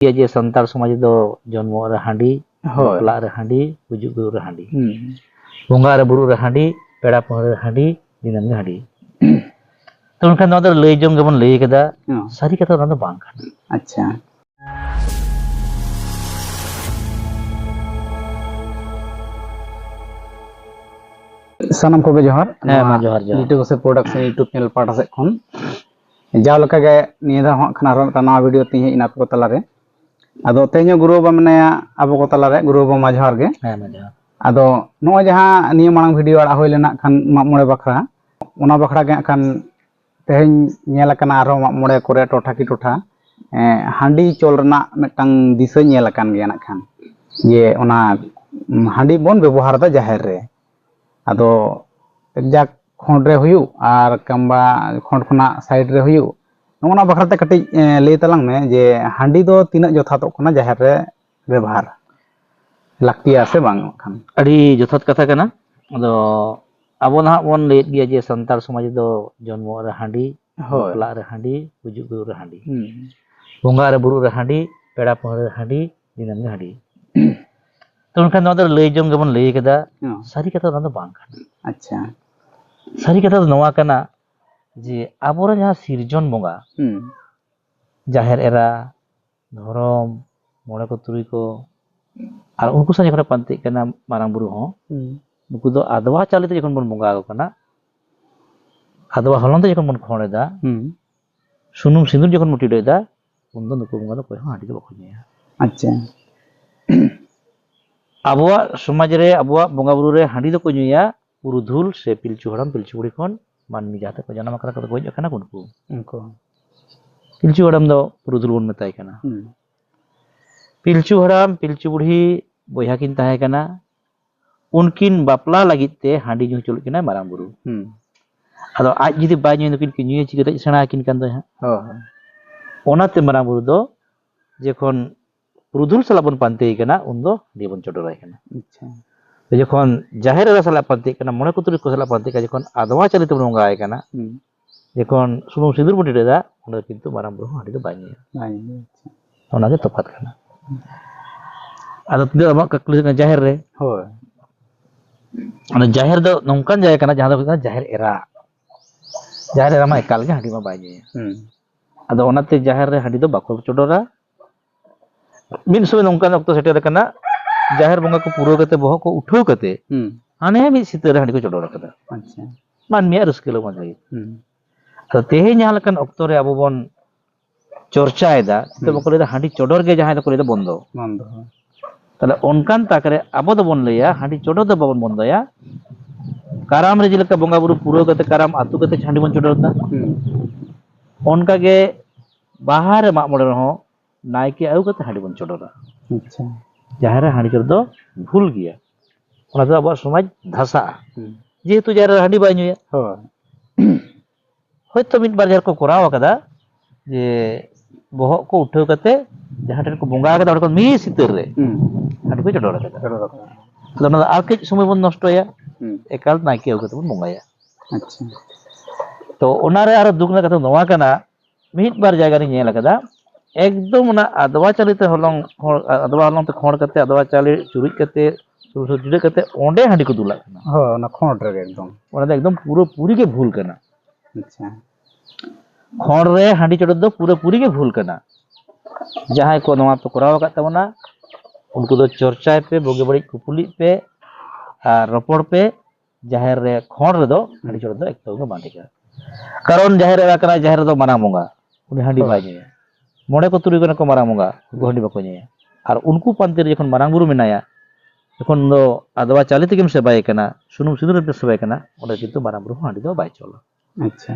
Iya je santar समाज दो जन्म रे हांडी बपला रे हांडी गुजुग गुरु रे हांडी बंगा रे बुरु रे हांडी पेड़ा पहर रे हांडी दिनम गे हांडी तो उनखान नोदर लई जों गेबन लई केदा सारी कथा ना बांग काना अच्छा सनम को जोहार मा जोहार जोहार यूट्यूब से प्रोडक्शन यूट्यूब चैनल पाटा से खन जाव लका गे निदा हन खना रो तना वीडियो ती इना को तला रे आदो तेño गुरु बा मने आबो को तला रे गुरु बा मा जोहार गे मा जोहार आदो नो जहां निय मांग वीडियो आड़ा होय लेना खान मा मोड़े बखरा ओना बखरा गे खान तेहेñ नेल कना आरो मा मोड़े करे टोठा की टोठा हांडी चोल रना मिटांग दिसो नेल कान गे ना खान ये ओना हांडी बोन व्यवहार दा जाहिर रे आदो जाक खोंड रे हुयु आर कम्बा खोंड खना साइड रे हुयु नोना बखराते कटि लई तलांग में जे हांडी दो तीना जथातो कना जाहिर रे व्यवहार लाक्तिया से बांग खान अड़ी जथात कथा कना अदो आबो ना बोन लेत गिया जे संतार समाज दो जन्म रे हांडी बपला रे हांडी गुजुग गुरु रे हांडी बंगा रे बुरु रे हांडी पेड़ा पहर रे हांडी दिनम गे हांडी तो उनखान नोदर लई जों गेबन लई केदा सारी कथा ना बांग काना अच्छा सारी कथा नोवा कना जे आबोरे जहां सिरजन बंगा जाहेर एरा धरम मोड़े को तुरी को और उनको सा जखन पांते कना मारांग बुरु हो नुकु दो आदवा चालिते जखन बन बंगा को कना आदवा हलन ते जखन बन खोड़ेदा सुनुम सिंदूर जखन मुटी देदा उन दो नुकु बंगा दो कोई हांडी दो बको नेया अच्छा आबवा समाज रे आबवा बंगा बुरु रे हांडी दो को नुया पुरुधुल से पिलचु हड़ाम पिलचु बुड़ी खन मानमी जाते को जाना मकरा को गोज कना उनको पिलचु हड़ाम दो पुरुधुल बन मेताय कना पिलचु हड़ाम पिलचु बुढ़ी बोया किन ताहे कना उनकिन बापला लगित ते हांडी जो चुल किना मारांग बुरु आदो आज जुदी बाय नु किन किन चिकते सेना किन कान दो हा ओनाते मारांग बुरु दो जेखन पुरुधुल सला बन पानते कना उन दो देबन चोडराय कना अच्छा जखन जाहेर रे सला पानते कना मोने को तुरी को सला पानते का जखन आदवा चलित बंगाय कना जखन सुनुम सिंदूर बुटी देदा उन किंतु मारांग बुरु हांडी दो बाय ओना गे तफात कना आदो तिदे अमा कक्लु जाहेर रे होय अन जाहेर दो नोंकान जाय कना जहां दो जाहेर एरा मा एकाल गे हांडी मा बाय आदो ओनाते जाहेर रे हांडी दो बाको चोडरा मिन समय नोंकान अक्तो सेटेर कना जाहेर बंगा को पुरो कते बहो को उठो कते हाने मि सितर हांडी को चोडरा कदा अच्छा मान मिया रस्केलो मा जाय तो तेहे जहां लकन अक्तो रे अबो बन चर्चा एदा तो बको लेदा हांडी चोडर गे जहां दो लेदा बंदो ताले ओनकान ताकरे आबो दो बन लैया हांडी चोडर दो बाबन बंदोया काराम रे जिलका बंगा बुरु पुरो कते काराम आतु कते हांडी बन चोडरदा ओनका गे बाहर मा मोड़े रहो नायके आउ कते हांडी बन चोडरा अच्छा जाहेर हांडी चोडर दो भूल गया ओना दो अब समाज धासा जेहेतु जाहेर हांडी बाय नुया होयतो मिट बार जार को कराव कदा जे बहो को उठो कते जहां ठन को बंगा कदा ओड को मी सितर रे हांडी को चोडरा कदा दोना आके समय बन नष्टया एकाल नायके आउ कते बन बंगाया अच्छा तो ओना रे आरो दुगना कथा नोवा कना मिट बार जायगा रे नेल कदा एकदम ना आदवा चालिते हलंग आदवा हलंग ते खोड़ कते आदवा चाली चुरुज कते सुरु जुड़े कते ओंडे हांडी को दुला कना हो ना खोड़ रे एकदम पूरा पूरी के भूल कना अच्छा खोड़ रे हांडी चोड़ दो पूरा पूरी के भूल कना जहां को नवा पे कराव का तबना उनको दो चर्चा पे बोगे बड़ी कुपुली पे और रपड़ पे जाहेर रे खोड़ रे दो हांडी चोड़ दो एक तो बांडी का कारण जाहेर रे कना जाहेर दो माना मुंगा उनी हांडी बाय मोड़े को तुरी को मारांग मुंगा हांडी बाको नेया और उनको पांते रे जखन मारांग बुरु मेनाया जखन दो आदवा चालिते गेम से बाय कना सुनुम सिंदूर पे से बाय कना ओने किंतु मारांग बुरु हांडी दो बाय चलो अच्छा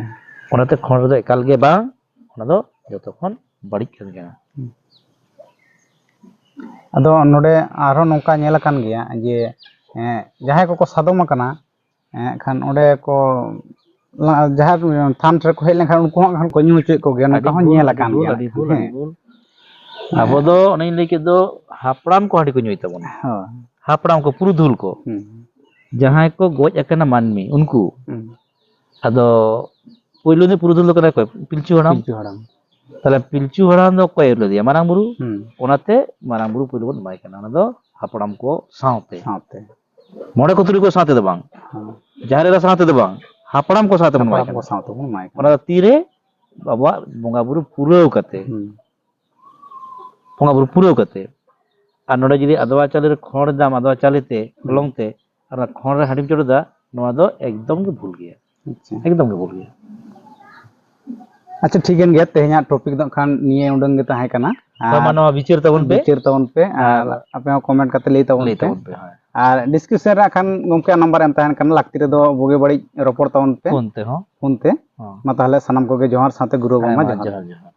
ओनाते खोड़ दो एकाल गे बा ओना दो जतो खन बड़ी कन गया अदो नोडे आरो नोका नेला कान गया जे जहां को सादम कना खान ओडे को जहां थान रे को हेले खान उनको खान को न्यू चे को गया नका हो नेला कान गया आबो दो ओने लई के दो हापड़ाम को हांडी को न्यूई तबन हापड़ाम को पुरुधुल को जहां को गोज अकना मानमी उनको अदो पोइलो ने पुरुधुल को पिलचु हड़ाम তাহলে পিলচু হাড়াম ᱫᱚ ᱚᱠᱚᱭ ᱞᱮᱫᱮᱭᱟ ᱢᱟᱨᱟᱝ ᱵᱩᱨᱩ ᱦᱩᱸ ᱚᱱᱟᱛᱮ ᱢᱟᱨᱟᱝ ᱵᱩᱨᱩ ᱯᱩᱭᱞᱩ ᱵᱚᱱ ᱮᱢᱟᱭ ᱠᱟᱱᱟ ᱚᱱᱟ ᱫᱚ ᱦᱟᱯᱲᱟᱢ ᱠᱚ ᱥᱟᱶᱛᱮ ᱥᱟᱶᱛᱮ ᱢᱚᱬᱮ ᱠᱚ ᱛᱩᱨᱩᱭ ᱠᱚ ᱥᱟᱶᱛᱮ ᱫᱚ ᱵᱟᱝ ᱡᱟᱦᱮᱨ ᱮᱨᱟ ᱥᱟᱶᱛᱮ ᱫᱚ ᱵᱟᱝ ᱦᱟᱯᱲᱟᱢ ᱠᱚ ᱥᱟᱶᱛᱮ ᱵᱚᱱ ᱮᱢᱟᱭ ᱦᱟᱯᱲᱟᱢ ᱠᱚ ᱠᱟᱱᱟ ᱥᱟᱶᱛᱮ ᱵᱚᱱ ᱮᱢᱟᱭ ᱚᱱᱟ ᱠᱟᱱᱟ ᱫᱚ ᱛᱤᱨᱮ ᱟᱵᱚᱣᱟᱜ ᱵᱚᱸᱜᱟ ᱵᱩᱨᱩ ᱯᱩᱨᱟᱹᱣ ᱠᱟᱛᱮ ᱵᱚᱸᱜᱟ ᱵᱩᱨᱩ ᱯᱩᱨᱟᱹᱣ ᱠᱟᱛᱮ ᱟᱨ ᱱᱚᱰᱮ ᱡᱩᱫᱤ ᱟᱫᱣᱟ ᱪᱟᱣᱞᱮ ᱨᱮ ᱠᱷᱚᱲ ᱫᱟᱢ ᱟᱫᱣᱟ ᱪᱟᱣᱞᱮ ᱛᱮ ᱦᱚᱞᱚᱝ ᱛᱮ ᱟᱨ ᱚᱱᱟ ᱠᱷᱚᱲ ᱨᱮ ᱦᱟᱺᱰᱤᱢ ᱪᱚᱰᱚᱨ ᱫᱟ ᱱᱚᱣᱟ ᱫᱚ ᱮᱠᱫᱚᱢ ᱜᱮ ᱵᱷᱩᱞ ᱜᱮᱭᱟ ᱟᱪᱪᱷᱟ ᱮᱠᱫᱚᱢ ᱜᱮ ᱵᱷᱩᱞ ᱜᱮᱭᱟ ᱟᱪᱪᱷᱟ ᱴᱷᱤᱠ ᱜᱮᱭᱟ ᱛᱮᱦᱮᱧᱟᱜ ᱴᱚᱯᱤक ᱫᱚ ᱠᱷᱟᱱ ᱱᱤᱭᱟᱹ ᱩᱰᱟᱹᱝ ᱜᱮ ᱛᱟᱦᱮᱸ ᱠᱟᱱᱟ ᱢᱟ ᱱᱚᱣᱟ ᱵᱤᱪᱟᱹᱨ ᱛᱟᱵᱚᱱ ᱯᱮ ᱵᱤᱪᱟᱹᱨ ᱛᱟᱵᱚᱱ ᱯᱮ ᱟᱨ ᱟᱯᱮ ᱦᱚᱸ ᱠᱚᱢᱮᱱᱴ ᱠᱟᱛᱮ ᱞᱟᱹᱭ ᱛᱟᱵᱚᱱ ᱯᱮ ᱦᱳᱭ ᱟᱨ ᱰᱤᱥᱠᱨᱤᱯᱥᱚᱱ ᱨᱮ ᱠᱷᱟᱱ ᱜᱚᱢᱠᱮᱭᱟᱜ ᱱᱟᱢᱵᱟᱨ ᱮᱢ ᱛᱟᱦᱮᱱ ᱠᱟᱱᱟ ᱞᱟᱹᱠᱛᱤ ᱨᱮᱫᱚ ᱵᱩᱜᱤ ᱵᱟᱹᱲᱤᱡ ᱨᱚᱯᱚᱲ ᱛᱟᱵᱚᱱ ᱯᱮ ᱯᱷᱳᱱ ᱛᱮᱦᱚᱸ ᱯᱷᱳᱱ ᱛᱮ ᱢᱟ ᱛᱟᱦᱚᱞᱮ ᱥᱟᱱᱟᱢ ᱠᱚᱜᱮ ᱡᱚᱦᱟᱨ ᱥᱟᱶᱛᱮ ᱜᱩᱨᱩ ᱵᱟᱝ ᱢᱟ ᱡᱚᱦᱟᱨ ᱡᱚᱦᱟᱨ